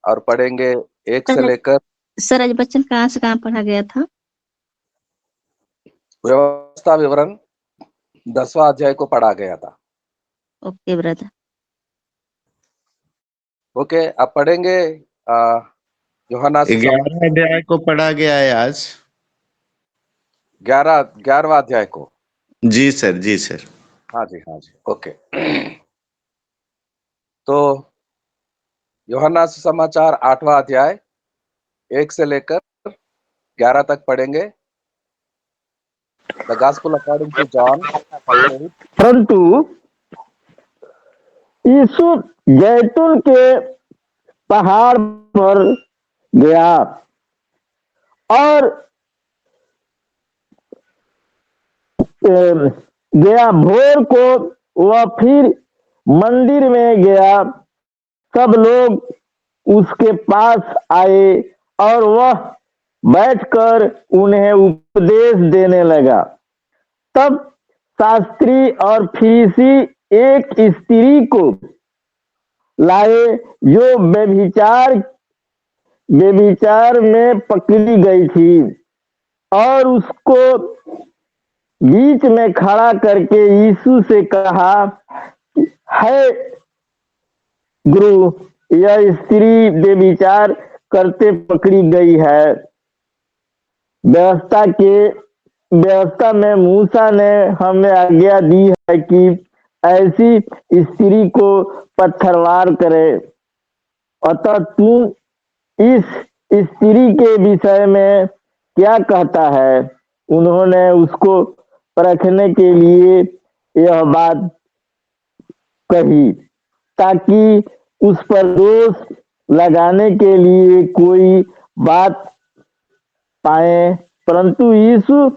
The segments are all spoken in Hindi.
और पढ़ेंगे 1 से सर लेकर सर आज बच्चन कहाँ से कहाँ पढ़ा गया था? व्यवस्था विवरण 10वां अध्याय को पढ़ा गया था। Okay brother. ओके, अब पढ़ेंगे यूहन्ना समाचार 11 अध्याय को पढ़ा गया है आज। 11वां अध्याय को। जी सर, जी सर। हाँ जी, हाँ जी, ओके। तो यूहन्ना समाचार 8वां अध्याय 1 से लेकर 11 तक पढ़ेंगे। The gospel according to John. परंतु यीशु जैतून के पहाड़ पर गया और गया। भोर को वह फिर मंदिर में गया। सब लोग उसके पास आए और वह बैठकर उन्हें उपदेश देने लगा। तब शास्त्री और फरीसी एक स्त्री को लाए जो व्यभिचार में पकड़ी गई थी और उसको बीच में खड़ा करके यीशु से कहा, है गुरु, यह स्त्री व्यभिचार करते पकड़ी गई है। व्यवस्था में मूसा ने हमें आज्ञा दी है कि ऐसी स्त्री को पत्थरवार करे। अतः तू इस स्त्री के विषय में क्या कहता है? उन्होंने उसको परखने के लिए यह बात कही ताकि उस पर दोष लगाने के लिए कोई बात पाए। परंतु यीशु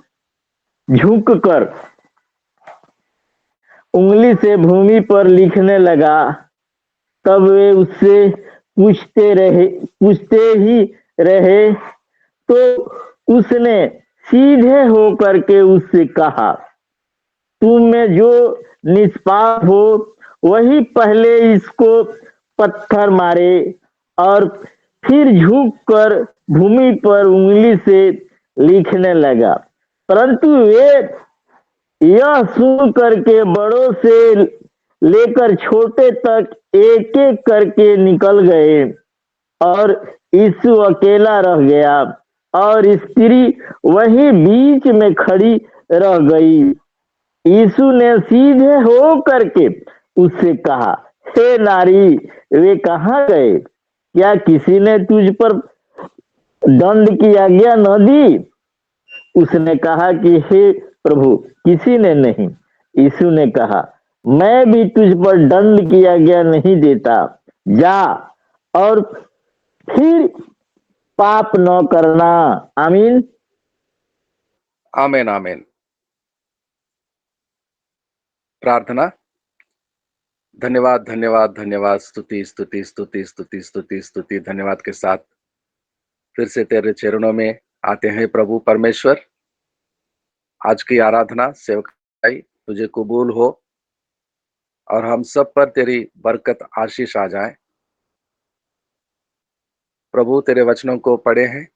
झुककर उंगली से भूमि पर लिखने लगा। तब वे उससे पूछते ही रहे तो उसने सीधे होकर के उससे कहा, तुम में जो निष्पाप हो वही पहले इसको पत्थर मारे। और फिर झुककर भूमि पर उंगली से लिखने लगा। परंतु वे यह सुन करके बड़ों से लेकर छोटे तक एक एक करके निकल गए और यीशु अकेला रह गया और स्त्री वहीं बीच में खड़ी रह गई। यीशु ने सीधे हो करके उससे कहा, हे नारी, वे कहाँ गए? क्या किसी ने तुझ पर दंड की आज्ञा न दी? उसने कहा कि हे प्रभु, किसी ने नहीं। यीशु ने कहा, मैं भी तुझ पर दंड की आज्ञा नहीं देता। जा और फिर पाप न करना। आमीन। आमीन, आमीन। प्रार्थना। धन्यवाद, धन्यवाद, धन्यवाद। स्तुति, स्तुति, स्तुति, स्तुति, स्तुति, स्तुति, धन्यवाद के साथ फिर से तेरे चरणों में आते हैं प्रभु परमेश्वर। आज की आराधना सेवकाई तुझे कबूल हो और हम सब पर तेरी बरकत आशीष आ जाए। प्रभु तेरे वचनों को पढ़े हैं,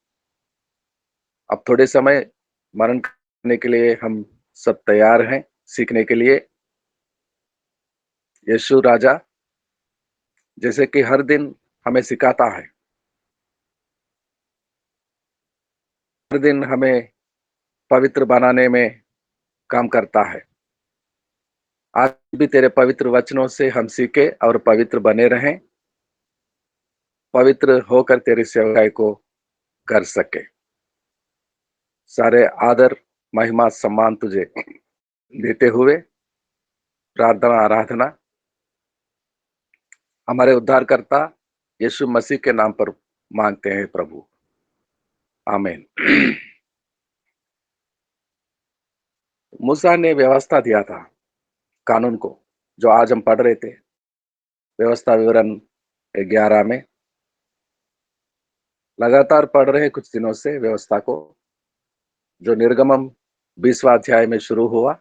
अब थोड़े समय मनन करने के लिए हम सब तैयार हैं, सीखने के लिए। यीशु राजा जैसे कि हर दिन हमें सिखाता है, हर दिन हमें पवित्र बनाने में काम करता है। आज भी तेरे पवित्र वचनों से हम सीखे और पवित्र बने रहें, पवित्र होकर तेरी सेवाएं को कर सके। सारे आदर, महिमा, सम्मान तुझे देते हुए प्रार्थना आराधना हमारे उद्धारकर्ता यीशु मसीह के नाम पर मांगते हैं प्रभु, आमीन। मूसा ने व्यवस्था दिया था, कानून को, जो आज हम पढ़ रहे थे, व्यवस्था विवरण 11 में। लगातार पढ़ रहे हैं कुछ दिनों से व्यवस्था को, जो निर्गमम 20वां अध्याय में शुरू हुआ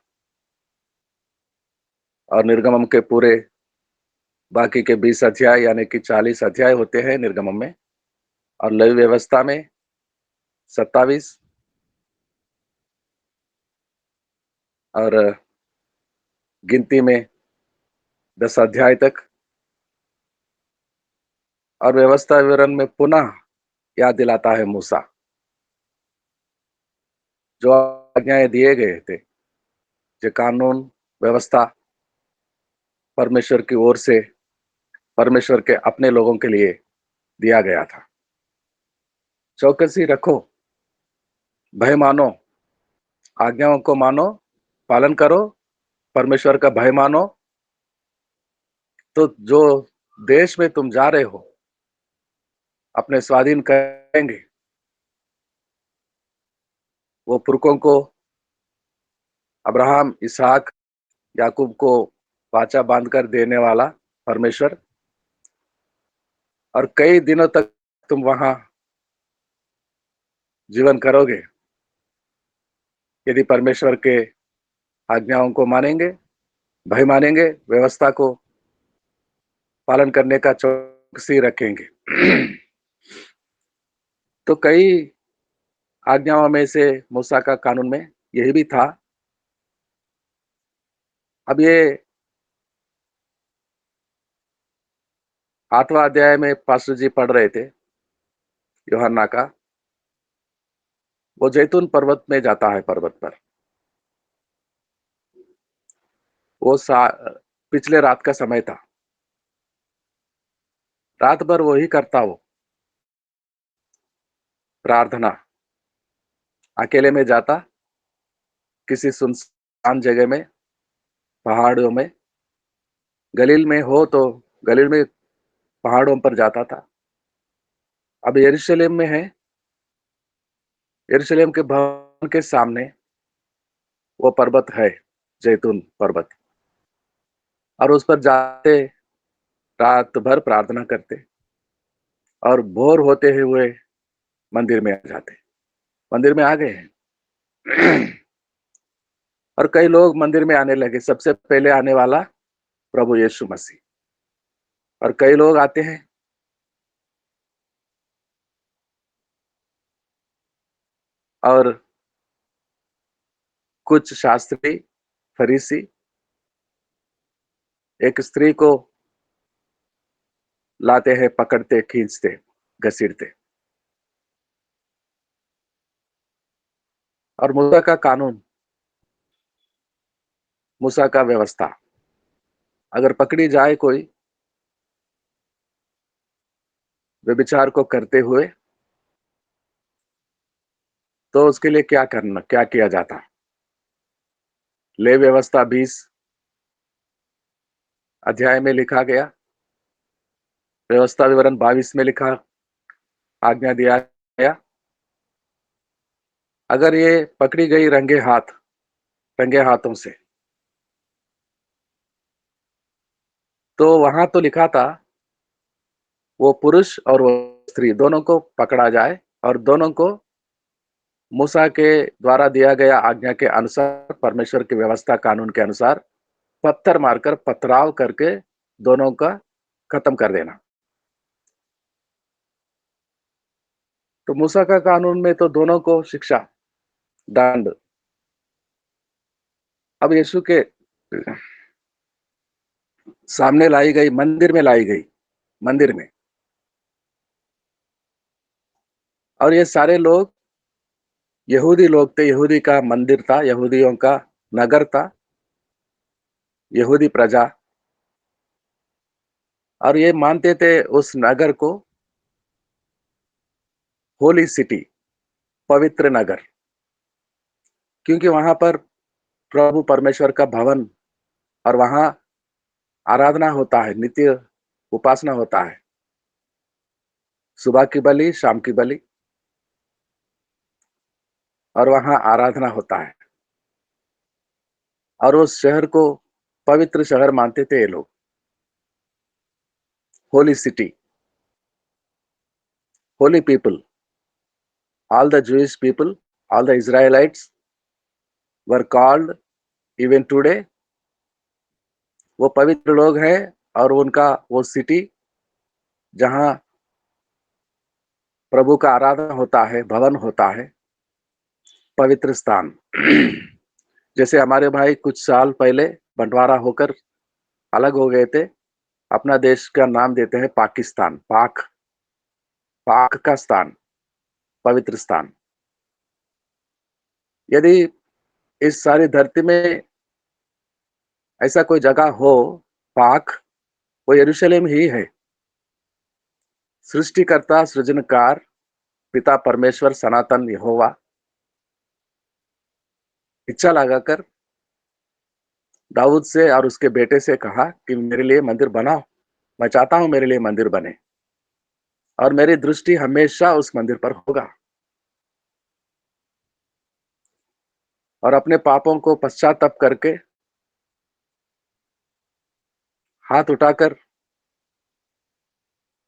और निर्गमम के पूरे बाकी के 20 अध्याय यानी कि 40 अध्याय होते हैं निर्गमम में, और लेवी व्यवस्था में 27 और गिनती में 10 अध्याय तक, और व्यवस्था विवरण में पुनः याद दिलाता है मूसा जो आज्ञाएं दिए गए थे, जो कानून व्यवस्था परमेश्वर की ओर से परमेश्वर के अपने लोगों के लिए दिया गया था। चौकसी रखो, भय मानो, आज्ञाओं को मानो, पालन करो, परमेश्वर का भय मानो, तो जो देश में तुम जा रहे हो अपने स्वाधीन करेंगे, वो पुरखों को अब्राहम, इसहाक, याकूब को वाचा बांधकर देने वाला परमेश्वर, और कई दिनों तक तुम वहां जीवन करोगे यदि परमेश्वर के आज्ञाओं को मानेंगे, भय मानेंगे, व्यवस्था को पालन करने का चौकसी रखेंगे। तो कई आज्ञाओं में से मूसा का कानून में यही भी था। अब ये 8वां अध्याय में पास्टर जी पढ़ रहे थे यूहन्ना का, वो जैतून पर्वत में जाता है, पर्वत पर वो पिछले रात का समय था, रात भर वही करता, वो प्रार्थना अकेले में जाता, किसी सुनसान जगह में, पहाड़ों में, गलील में हो तो गलील में पहाड़ों पर जाता था। अब यरूशलेम में है, यरूशलेम के भवन के सामने वो पर्वत है, जैतून पर्वत, और उस पर जाते रात भर प्रार्थना करते और भोर होते हुए मंदिर में आ जाते। मंदिर में आ गए हैं। और कई लोग मंदिर में आने लगे, सबसे पहले आने वाला प्रभु यीशु मसीह, और कई लोग आते हैं और कुछ शास्त्री, फरीसी एक स्त्री को लाते हैं, पकड़ते, खींचते, घसीटते, और मूसा का कानून, मूसा का व्यवस्था, अगर पकड़ी जाए कोई व्यभिचार को करते हुए तो उसके लिए क्या करना, क्या किया जाता। ले व्यवस्था 20 अध्याय में लिखा गया, व्यवस्था विवरण 22 में लिखा, आज्ञा दिया गया, अगर ये पकड़ी गई रंगे हाथों से, तो वहां तो लिखा था वो पुरुष और वो स्त्री दोनों को पकड़ा जाए और दोनों को मूसा के द्वारा दिया गया आज्ञा के अनुसार, परमेश्वर की व्यवस्था कानून के अनुसार पत्थर मारकर, पथराव करके दोनों का खत्म कर देना। तो मूसा का कानून में तो दोनों को शिक्षा, दंड। अब यीशु के सामने लाई गई, मंदिर में लाई गई, मंदिर में, और ये सारे लोग यहूदी लोग थे, यहूदी का मंदिर था, यहूदियों का नगर था, यहूदी प्रजा, और ये मानते थे उस नगर को होली सिटी, पवित्र नगर, क्योंकि वहां पर प्रभु परमेश्वर का भवन, और वहां आराधना होता है, नित्य उपासना होता है, सुबह की बलि, शाम की बलि, और वहां आराधना होता है, और उस शहर को पवित्र शहर मानते थे ये लोग, Holi city, Holi people, all the Jewish people, all the Israelites were called even today, वो पवित्र लोग हैं, और उनका वो सिटी जहां प्रभु का आराधना होता है, भवन होता है, पवित्र स्थान। जैसे हमारे भाई कुछ साल पहले बंटवारा होकर अलग हो गए थे, अपना देश का नाम देते हैं पाकिस्तान। पाक, पाक का स्थान, पवित्र स्थान। यदि इस सारी धरती में ऐसा कोई जगह हो पाक, वो यरूशलेम ही है। सृष्टिकर्ता, सृजनकार, पिता परमेश्वर, सनातन यहोवा इच्छा लगाकर दाऊद से और उसके बेटे से कहा कि मेरे लिए मंदिर बनाओ। मैं चाहता हूं मेरे लिए मंदिर बने और मेरी दृष्टि हमेशा उस मंदिर पर होगा। और अपने पापों को पश्चाताप करके हाथ उठाकर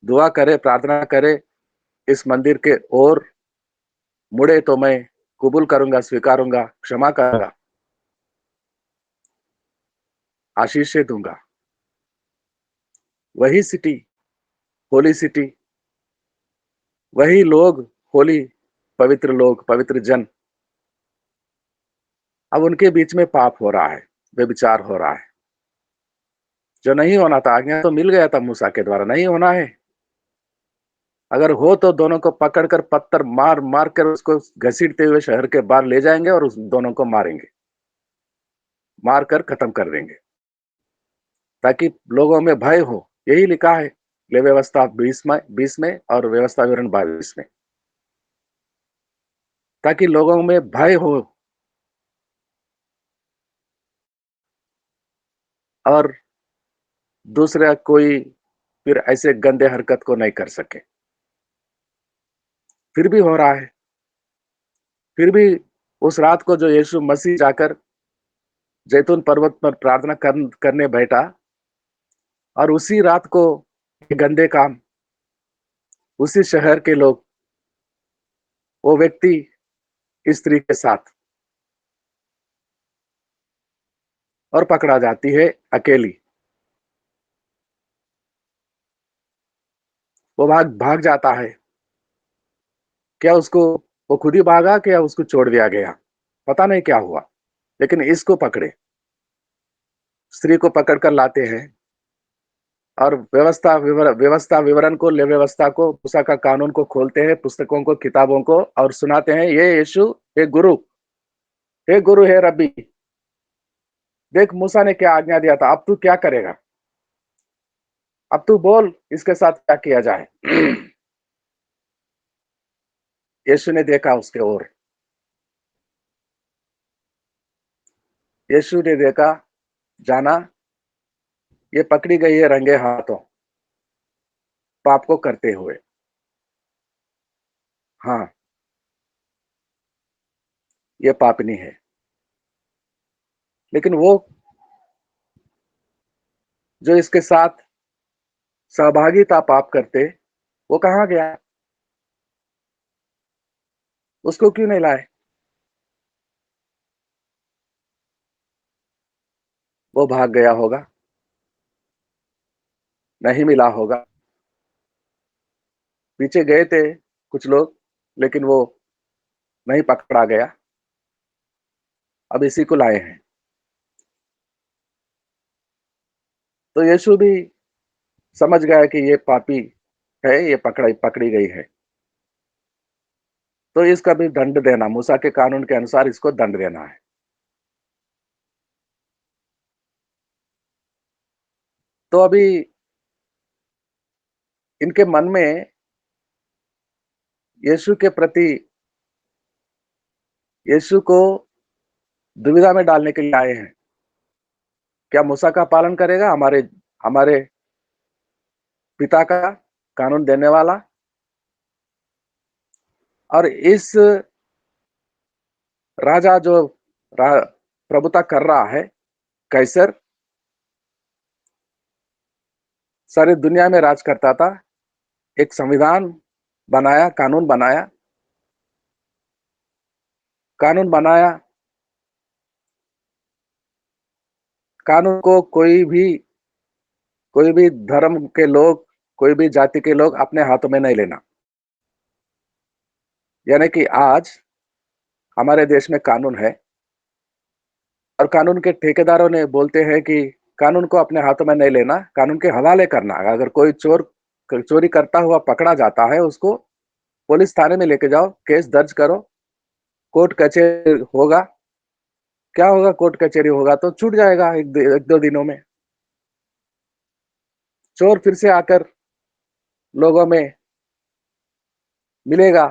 दुआ करे, प्रार्थना करे, इस मंदिर के ओर मुड़े तो मैं कबूल करूंगा, स्वीकारूंगा, क्षमा करूंगा, आशीष दूंगा। वही सिटी, होली सिटी, वही लोग, होली, पवित्र लोग, पवित्र जन, अब उनके बीच में पाप हो रहा है, व्यभिचार हो रहा है। जो नहीं होना था, आज्ञा तो मिल गया था मूसा के द्वारा, नहीं होना है। अगर हो तो दोनों को पकड़कर पत्थर मार मार कर उसको घसीटते हुए शहर के बाहर ले जाएंगे और उस दोनों को मारेंगे, मार कर खत्म कर देंगे, ताकि लोगों में भय हो। यही लिखा है ले व्यवस्था 20 में और व्यवस्था विवरण 22 में, ताकि लोगों में भय हो और दूसरा कोई फिर ऐसे गंदे हरकत को नहीं कर सके। फिर भी हो रहा है। फिर भी उस रात को जो यीशु मसीह जाकर जैतून पर्वत पर प्रार्थना करने बैठा, और उसी रात को गंदे काम, उसी शहर के लोग, वो व्यक्ति स्त्री के साथ, और पकड़ा जाती है अकेली। वो भाग भाग जाता है। क्या उसको, वो खुद ही भागा, क्या उसको छोड़ दिया गया, पता नहीं क्या हुआ। लेकिन इसको पकड़े, स्त्री को पकड़ कर लाते हैं और व्यवस्था विवरण को, ले व्यवस्था को, मूसा का कानून को खोलते हैं, पुस्तकों को, किताबों को, और सुनाते हैं, ये यीशु, हे गुरु, हे गुरु, हे रब्बी, देख मूसा ने क्या आज्ञा दिया था, अब तू क्या करेगा, अब तू बोल इसके साथ क्या किया जाए। यीशु ने देखा उसके ओर, यीशु ने देखा, जाना, ये पकड़ी गई है रंगे हाथों, पाप को करते हुए। हाँ, ये पापनी है। लेकिन वो जो इसके साथ सहभागी था पाप करते, वो कहाँ गया, उसको क्यों नहीं लाए? वो भाग गया होगा, नहीं मिला होगा। पीछे गए थे कुछ लोग, लेकिन वो नहीं पकड़ा गया। अब इसी को लाए हैं। तो यीशु भी समझ गया कि ये पापी है, ये पकड़ी गई है, तो इसका भी दंड देना, मूसा के कानून के अनुसार इसको दंड देना है। तो अभी इनके मन में यीशु के प्रति, यीशु को दुविधा में डालने के लिए आए हैं। क्या मूसा का पालन करेगा, हमारे हमारे पिता का कानून देने वाला? और इस राजा जो प्रभुता कर रहा है, कैसर, सारी दुनिया में राज करता था, एक संविधान बनाया, कानून बनाया, कानून को कोई भी धर्म के लोग, कोई भी जाति के लोग अपने हाथों में नहीं लेना। यानी कि आज हमारे देश में कानून है और कानून के ठेकेदारों ने बोलते हैं कि कानून को अपने हाथों में नहीं लेना, कानून के हवाले करना। अगर कोई चोरी करता हुआ पकड़ा जाता है, उसको पुलिस थाने में लेके जाओ, केस दर्ज करो, कोर्ट कचहरी होगा। क्या होगा? कोर्ट कचहरी होगा तो छूट जाएगा एक दो दिनों में। चोर फिर से आकर लोगों में मिलेगा,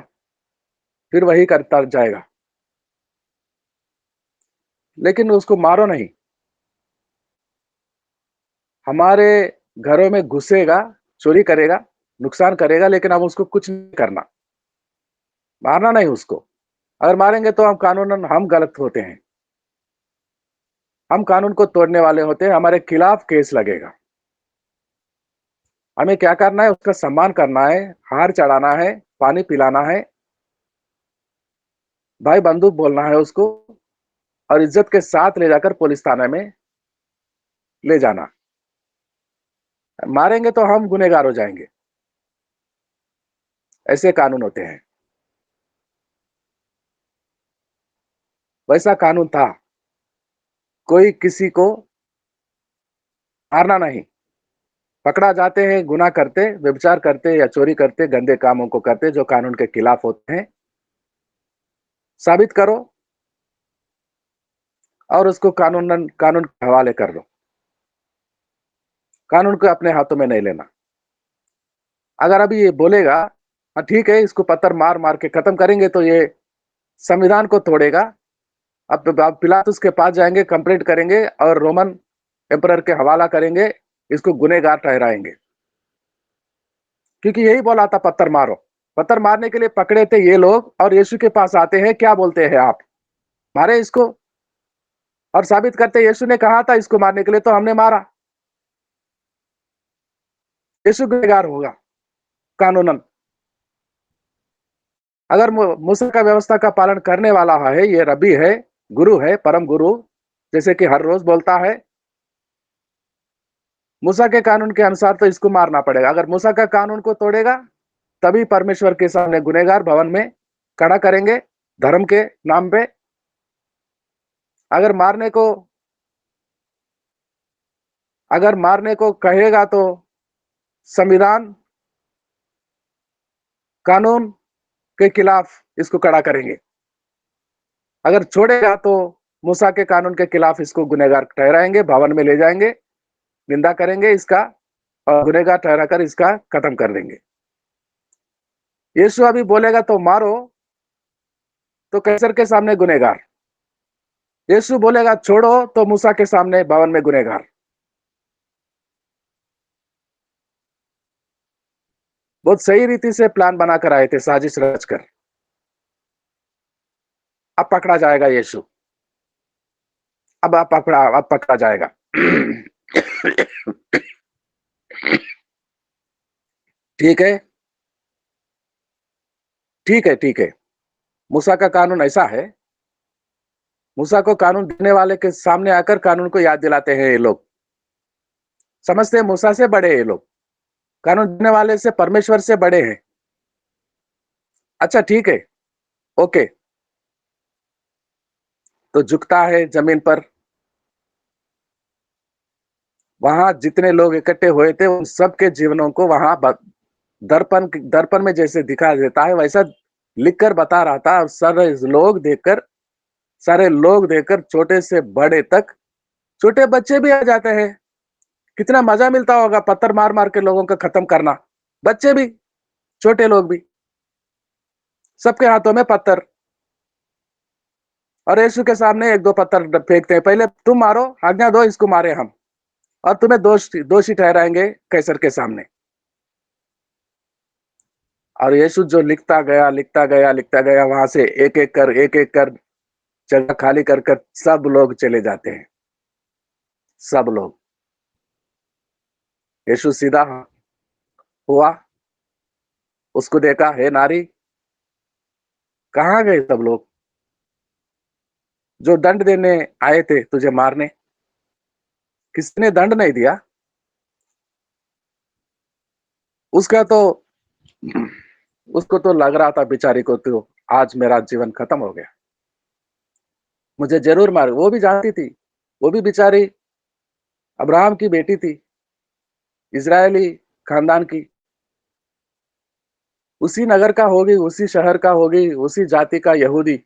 फिर वही करता जाएगा, लेकिन उसको मारो नहीं। हमारे घरों में घुसेगा, चोरी करेगा, नुकसान करेगा, लेकिन हम उसको कुछ नहीं करना, मारना नहीं उसको। अगर मारेंगे तो हम गलत होते हैं, हम कानून को तोड़ने वाले होते हैं, हमारे खिलाफ केस लगेगा। हमें क्या करना है? उसका सम्मान करना है, हार चढ़ाना है, पानी पिलाना है, भाई बंदूक बोलना है उसको, और इज्जत के साथ ले जाकर पुलिस थाने में ले जाना। मारेंगे तो हम गुनहगार हो जाएंगे। ऐसे कानून होते हैं। वैसा कानून था, कोई किसी को मारना नहीं। पकड़ा जाते हैं गुनाह करते, व्यभिचार करते या चोरी करते, गंदे कामों को करते जो कानून के खिलाफ होते हैं, साबित करो और उसको कानून के हवाले कर दो। कानून को अपने हाथों में नहीं लेना। अगर अभी ये बोलेगा हाँ ठीक है, इसको पत्थर मार मार के खत्म करेंगे, तो ये संविधान को तोड़ेगा। अब पिलातुस के पास जाएंगे, कंप्लेंट करेंगे और रोमन एम्परर के हवाला करेंगे, इसको गुनहगार ठहराएंगे, क्योंकि यही बोला था पत्थर मारो। पत्थर मारने के लिए पकड़े थे ये लोग, और यीशु के पास आते हैं, क्या बोलते हैं? आप मारे इसको, और साबित करते यीशु ने कहा था इसको मारने के लिए, तो हमने मारा। यीशु गुनहगार होगा कानूनन। अगर मूसा का व्यवस्था का पालन करने वाला है, ये रबी है, गुरु है, परम गुरु, जैसे कि हर रोज बोलता है, मूसा के कानून के अनुसार तो इसको मारना पड़ेगा। अगर मूसा का कानून को तोड़ेगा, तभी परमेश्वर के सामने गुनहगार भवन में खड़ा करेंगे धर्म के नाम पे। अगर मारने को कहेगा तो संविधान कानून के खिलाफ इसको खड़ा करेंगे। अगर छोड़ेगा तो मूसा के कानून के खिलाफ इसको गुनहगार ठहराएंगे, भवन में ले जाएंगे, निंदा करेंगे इसका, और गुनहगार ठहराकर इसका खत्म कर देंगे। यीशु अभी बोलेगा तो मारो, तो कैसर के सामने गुनहगार। यीशु बोलेगा छोड़ो, तो मूसा के सामने भवन में गुनहगार। बहुत सही रीति से प्लान बनाकर आए थे, साजिश रचकर। अब पकड़ा जाएगा यीशु, अब पकड़ा जाएगा। ठीक है, ठीक है, ठीक है। मूसा का कानून ऐसा है, मूसा को कानून देने वाले के सामने आकर कानून को याद दिलाते हैं ये लोग। समझते हैं मूसा से बड़े ये लोग, कानून देने वाले से, परमेश्वर से बड़े हैं। अच्छा ठीक है, ओके। तो झुकता है जमीन पर। वहां जितने लोग इकट्ठे हुए थे, उन सबके जीवनों को वहां दर्पण में जैसे दिखा देता है, वैसा लिखकर बता रहा था। और सारे लोग देखकर छोटे से बड़े तक, छोटे बच्चे भी आ जाते हैं। कितना मजा मिलता होगा पत्थर मार मार के लोगों को खत्म करना। बच्चे भी, छोटे लोग भी, सबके हाथों में पत्थर। और यीशु के सामने एक दो पत्थर फेंकते हैं, पहले तुम मारो, आज्ञा दो इसको मारे हम, और तुम्हें दोषी ठहराएंगे कैसर के सामने। और यीशु जो लिखता गया, लिखता गया, लिखता गया, वहां से एक एक कर जगह खाली कर कर सब लोग चले जाते हैं। सब लोग। यीशु सीधा हुआ, उसको देखा, हे नारी, कहाँ गए सब लोग जो दंड देने आए थे तुझे मारने? किसने दंड नहीं दिया? उसका तो उसको तो लग रहा था बेचारी को, तो आज मेरा जीवन खत्म हो गया, मुझे जरूर मार। वो भी जानती थी, वो भी बेचारी अब्राहम की बेटी थी, इजरायली खानदान की, उसी नगर का होगी, उसी शहर का होगी, उसी जाति का यहूदी।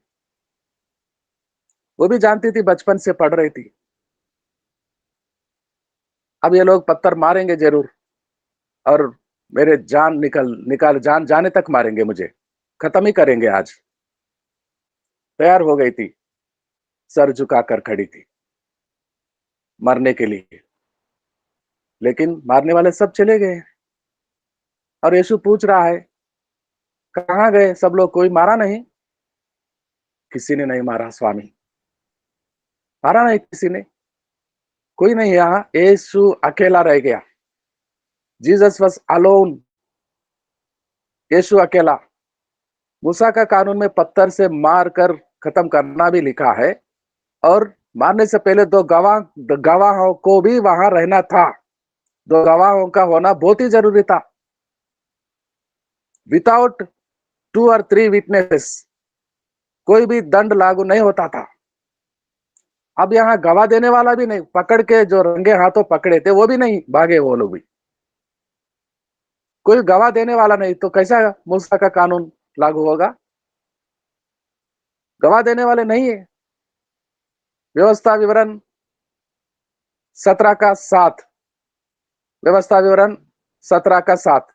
वो भी जानती थी, बचपन से पढ़ रही थी। अब ये लोग पत्थर मारेंगे जरूर, और मेरे जान निकल निकाल जान जाने तक मारेंगे, मुझे खत्म ही करेंगे आज। तैयार हो गई थी, सर झुकाकर खड़ी थी मरने के लिए। लेकिन मारने वाले सब चले गए, और यीशु पूछ रहा है, कहाँ गए सब लोग? कोई मारा नहीं? किसी ने नहीं मारा स्वामी, मारा नहीं किसी ने, कोई नहीं। यहाँ यीशु अकेला रह गया। जीसस वाज अलोन, यीशु अकेला। मूसा का कानून में पत्थर से मार कर खत्म करना भी लिखा है, और मारने से पहले दो गवाहों को भी वहां रहना था। दो गवाहों का होना बहुत ही जरूरी था। विदाउट 2 और 3 विटनेसेस कोई भी दंड लागू नहीं होता था। अब यहाँ गवाह देने वाला भी नहीं, पकड़ के जो रंगे हाथों पकड़े थे वो भी नहीं, भागे वो लोग भी। कोई गवाह देने वाला नहीं, तो कैसा मूसा का कानून लागू होगा? गवाह देने वाले नहीं है। व्यवस्था विवरण 17 का 7, व्यवस्था विवरण 17 का 7।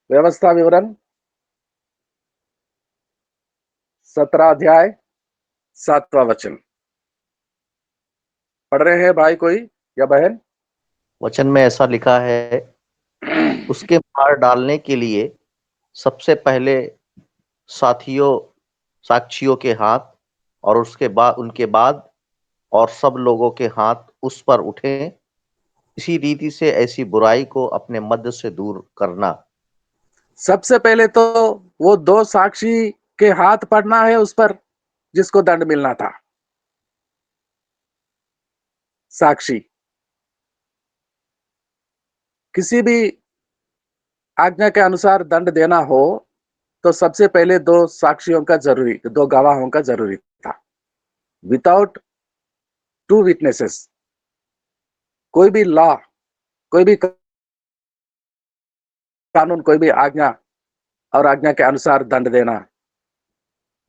व्यवस्था विवरण 17 अध्याय 7वां वचन पढ़ रहे हैं भाई कोई या बहन? वचन में ऐसा लिखा है, उसके मार डालने के लिए सबसे पहले साक्षियों के हाथ, और उनके बाद और सब लोगों के हाथ उस पर उठे। इसी रीति से ऐसी बुराई को अपने मध्य से दूर करना। सबसे पहले तो वो 2 साक्षी के हाथ पड़ना है उस पर, जिसको दंड मिलना था। साक्षी किसी भी आज्ञा के अनुसार दंड देना हो तो सबसे पहले 2 साक्षियों का जरूरी, 2 गवाहों का जरूरी था। विदाउट 2 विटनेसेस कोई भी लॉ, कोई भी कानून, कोई भी आज्ञा और आज्ञा के अनुसार दंड देना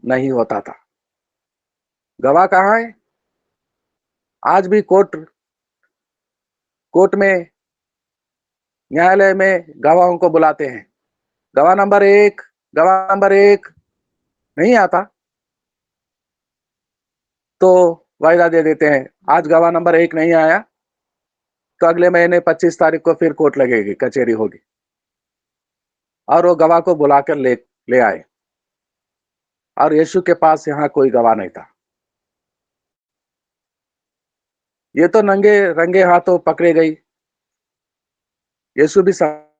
नहीं होता था। गवाह कहाँ है? आज भी कोर्ट में, न्यायालय में गवाहों को बुलाते हैं। गवाह नंबर 1, गवाह नंबर 1 नहीं आता तो वायदा दे देते हैं, आज गवाह नंबर 1 नहीं आया तो अगले महीने 25 तारीख को फिर कोर्ट लगेगी, कचहरी होगी, और वो गवाह को बुलाकर ले आए। और यीशु के पास यहाँ कोई गवाह नहीं था। ये तो नंगे रंगे हाथों पकड़े गई। यीशु भी समझ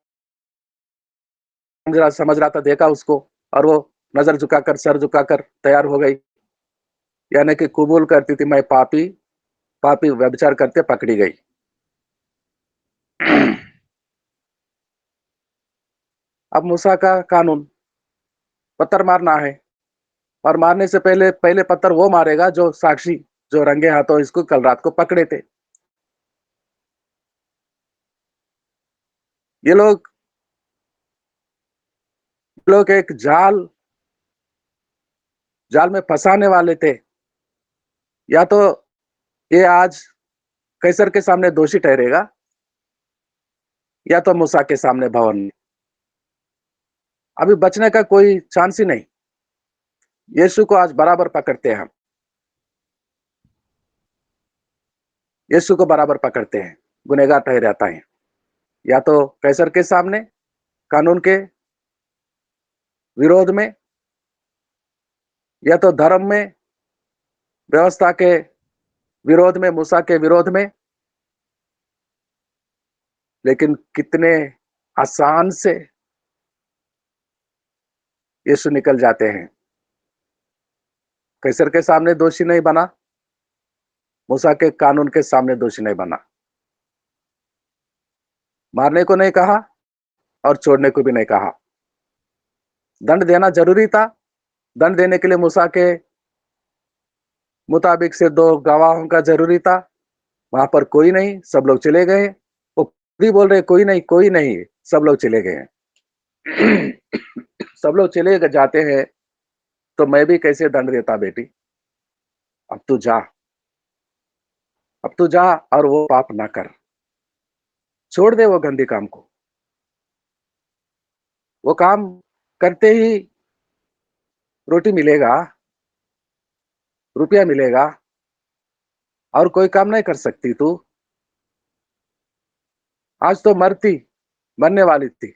रहा था, देखा उसको, और वो नजर झुकाकर, सर झुकाकर तैयार हो गई, यानी कि कबूल करती थी, मैं पापी व्यभिचार करते पकड़ी गई। अब मूसा का कानून, पत्थर मारना है, और मारने से पहले पत्थर वो मारेगा जो साक्षी, जो रंगे हाथों इसको कल रात को पकड़े थे। ये लोग एक जाल में फंसाने वाले थे। या तो ये आज कैसर के सामने दोषी ठहरेगा, या तो मूसा के सामने भवन में। अभी बचने का कोई चांस ही नहीं। यीशु को आज बराबर पकड़ते हैं हम, यीशु को बराबर पकड़ते हैं, गुनहगार ठहराता है। या तो कैसर के सामने, कानून के विरोध में, या तो धर्म में, व्यवस्था के विरोध में, मूसा के विरोध में। लेकिन कितने आसान से यीशु निकल जाते हैं। कैसर के सामने दोषी नहीं बना, मूसा के कानून के सामने दोषी नहीं बना। मारने को नहीं कहा और छोड़ने को भी नहीं कहा। दंड देना जरूरी था। दंड देने के लिए मूसा के मुताबिक से 2 गवाहों का जरूरी था। वहां पर कोई नहीं, सब लोग चले गए। वो भी बोल रहे कोई नहीं, सब लोग चले गए। सब लोग चले जाते हैं तो मैं भी कैसे दंड देता बेटी। अब तू जा, अब तू जा और वो पाप ना कर। छोड़ दे वो गंदे काम को। वो काम करते ही रोटी मिलेगा, रुपया मिलेगा, और कोई काम नहीं कर सकती तू। आज तो मरने वाली थी,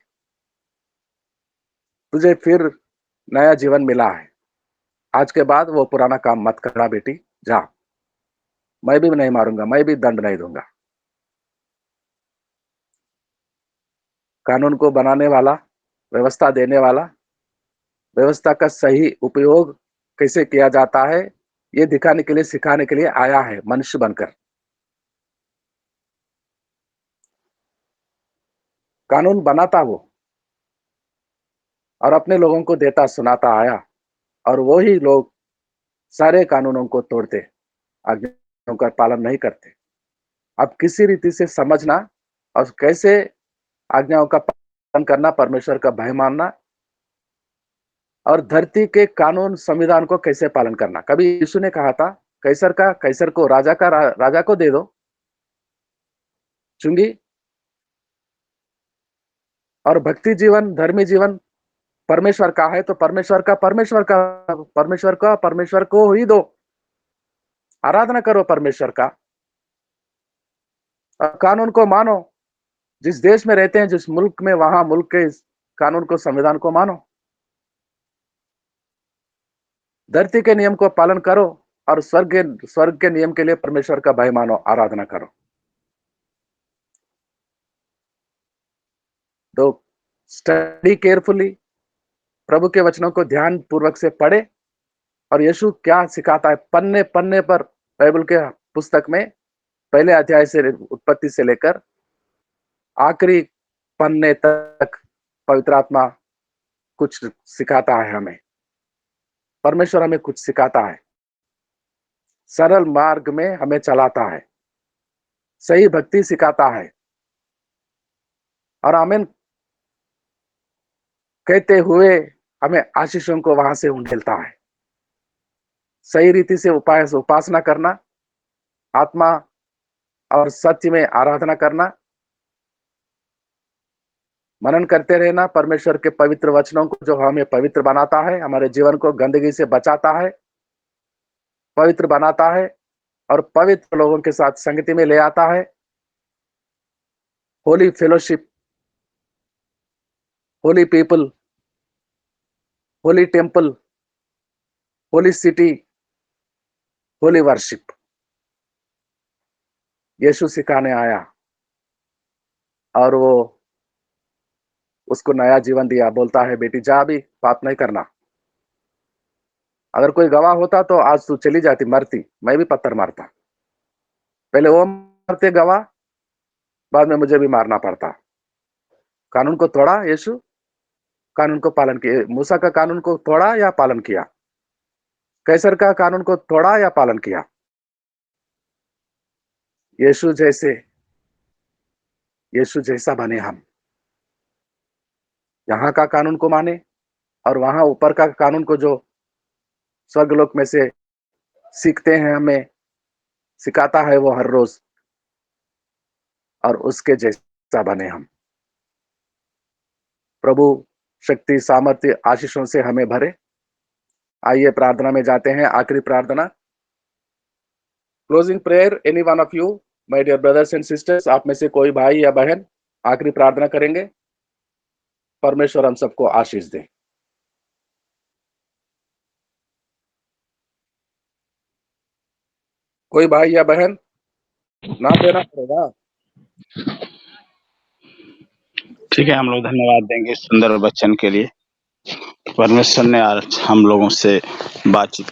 तुझे फिर नया जीवन मिला है। आज के बाद वो पुराना काम मत करना बेटी, जा। मैं भी नहीं मारूंगा, मैं भी दंड नहीं दूंगा। कानून को बनाने वाला, व्यवस्था देने वाला, व्यवस्था का सही उपयोग कैसे किया जाता है ये दिखाने के लिए, सिखाने के लिए आया है मनुष्य बनकर। कानून बनाता वो और अपने लोगों को देता सुनाता आया, और वो ही लोग सारे कानूनों को तोड़ते, आज्ञाओं का पालन नहीं करते। अब किसी रीति से समझना और कैसे आज्ञाओं का पालन करना, परमेश्वर का भय मानना, और धरती के कानून संविधान को कैसे पालन करना। कभी यीशु ने कहा था कैसर का कैसर को, राजा को दे दो। चुंगी और भक्ति जीवन, धर्मी जीवन परमेश्वर का है तो परमेश्वर को ही दो। आराधना करो परमेश्वर का, और कानून को मानो। जिस देश में रहते हैं, जिस मुल्क में, वहां मुल्क के कानून को, संविधान को मानो। धरती के नियम को पालन करो और स्वर्ग के नियम के लिए परमेश्वर का भय मानो, आराधना करो। तो स्टडी केयरफुली, प्रभु के वचनों को ध्यान पूर्वक से पढ़े, और यीशु क्या सिखाता है पन्ने पन्ने पर, बाइबल के पुस्तक में पहले अध्याय से, उत्पत्ति से लेकर आखिरी पन्ने तक पवित्र आत्मा कुछ सिखाता है हमें। परमेश्वर हमें कुछ सिखाता है, सरल मार्ग में हमें चलाता है, सही भक्ति सिखाता है, और आमीन कहते हुए हमें आशीषों को वहां से उंडेलता है। सही रीति से उपासना करना, आत्मा और सत्य में आराधना करना, मनन करते रहना परमेश्वर के पवित्र वचनों को, जो हमें पवित्र बनाता है, हमारे जीवन को गंदगी से बचाता है, पवित्र बनाता है, और पवित्र लोगों के साथ संगति में ले आता है। Holy fellowship, holy people, holy temple, holy city, holy worship. यीशु सिखाने आया और वो उसको नया जीवन दिया। बोलता है बेटी जा, भी पाप नहीं करना। अगर कोई गवाह होता तो आज तू चली जाती, मरती, मैं भी पत्थर मारता। पहले वो मरते गवाह, बाद में मुझे भी मारना पड़ता। कानून को तोड़ा यीशु, कानून को पालन किया। मूसा का कानून को तोड़ा या पालन किया? कैसर का कानून को तोड़ा या पालन किया? यीशु जैसा बने हम, यहाँ का कानून को माने, और वहां ऊपर का कानून को जो स्वर्गलोक में से सीखते हैं, हमें सिखाता है वो हर रोज, और उसके जैसा बने हम। प्रभु शक्ति, सामर्थ्य, आशीषों से हमें भरे। आइए प्रार्थना में जाते हैं। आखिरी प्रार्थना, closing prayer. Any one of you, my dear brothers and sisters, आप में से कोई भाई या बहन आखिरी प्रार्थना करेंगे। परमेश्वर हम सबको आशीष दे। कोई भाई या बहन? नाम देना पड़ेगा। ठीक है, हम लोग धन्यवाद देंगे इस सुंदर वचन के लिए। परमेश्वर ने आज हम लोगों से बातचीत